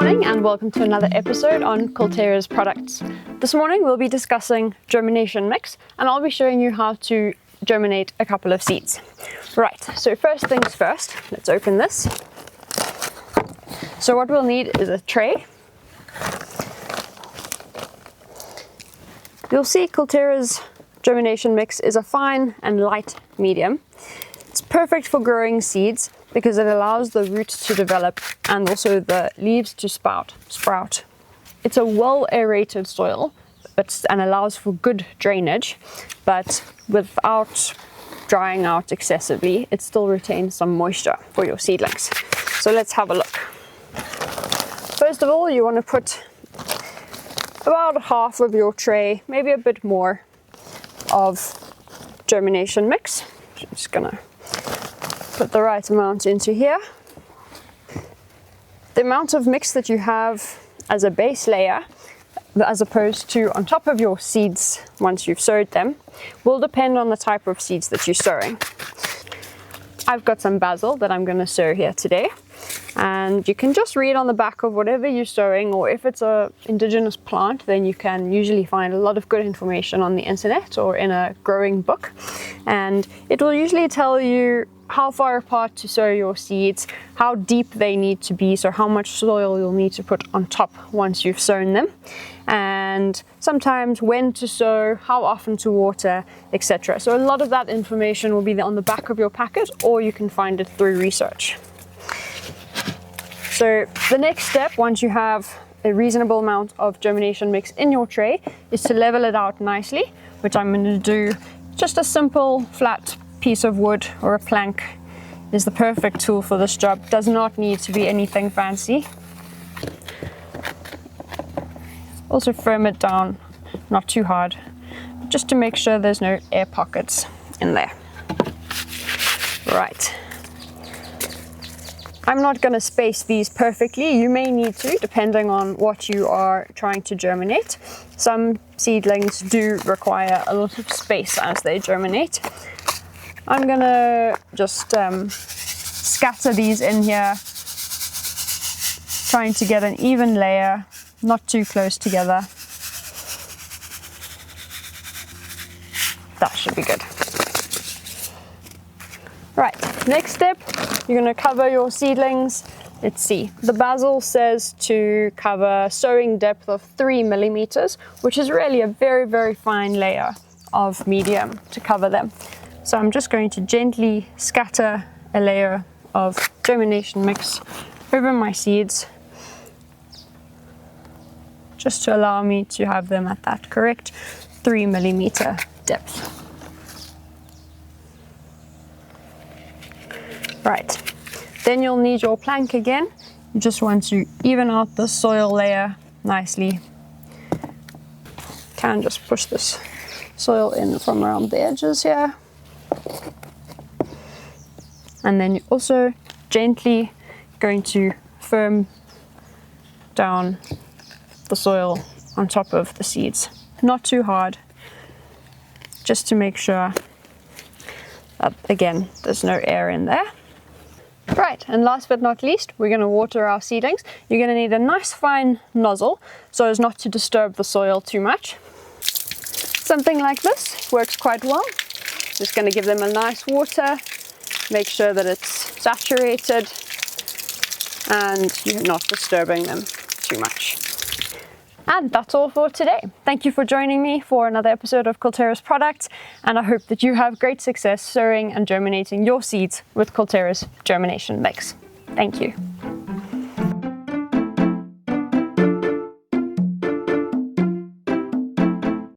morning and welcome to another episode on Culterra's products. This morning we'll be discussing germination mix and I'll be showing you how to germinate a couple of seeds. Right, so first things first, let's open this. So what we'll need is a tray. You'll see Culterra's germination mix is a fine and light medium. It's perfect for growing seeds because it allows the roots to develop and also the leaves to sprout. It's a well aerated soil and allows for good drainage, but without drying out excessively, it still retains some moisture for your seedlings. So let's have a look. First of all, you want to put about half of your tray, maybe a bit more, of germination mix. I'm just gonna put the right amount into here. The amount of mix that you have as a base layer, as opposed to on top of your seeds once you've sowed them, will depend on the type of seeds that you're sowing. I've got some basil that I'm going to sow here today, and you can just read on the back of whatever you're sowing, or if it's an indigenous plant, then you can usually find a lot of good information on the internet or in a growing book, and it will usually tell you how far apart to sow your seeds, how deep they need to be, so how much soil you'll need to put on top once you've sown them, and sometimes when to sow, how often to water, etc. So a lot of that information will be on the back of your packet, or you can find it through research. So the next step, once you have a reasonable amount of germination mix in your tray, is to level it out nicely, which I'm going to do. Just a simple flat piece of wood or a plank is the perfect tool for this job. Does not need to be anything fancy. Also firm it down, not too hard, just to make sure there's no air pockets in there. Right. I'm not going to space these perfectly. You may need to, depending on what you are trying to germinate. Some seedlings do require a lot of space as they germinate. I'm going to just scatter these in here, trying to get an even layer, not too close together. That should be good. Right, next step, you're going to cover your seedlings. Let's see, the basil says to cover sowing depth of 3 millimeters, which is really a very, very fine layer of medium to cover them. So I'm just going to gently scatter a layer of germination mix over my seeds, just to allow me to have them at that correct 3 millimeter depth. Right, then you'll need your plank again. You just want to even out the soil layer nicely. Can just push this soil in from around the edges here. And then you're also gently going to firm down the soil on top of the seeds. Not too hard, just to make sure that, again, there's no air in there. Right, and last but not least, we're going to water our seedlings. You're going to need a nice fine nozzle so as not to disturb the soil too much. Something like this works quite well. Just going to give them a nice water, make sure that it's saturated and you're not disturbing them too much. And that's all for today. Thank you for joining me for another episode of Culterra's products, and I hope that you have great success sowing and germinating your seeds with Culterra's germination mix. Thank you.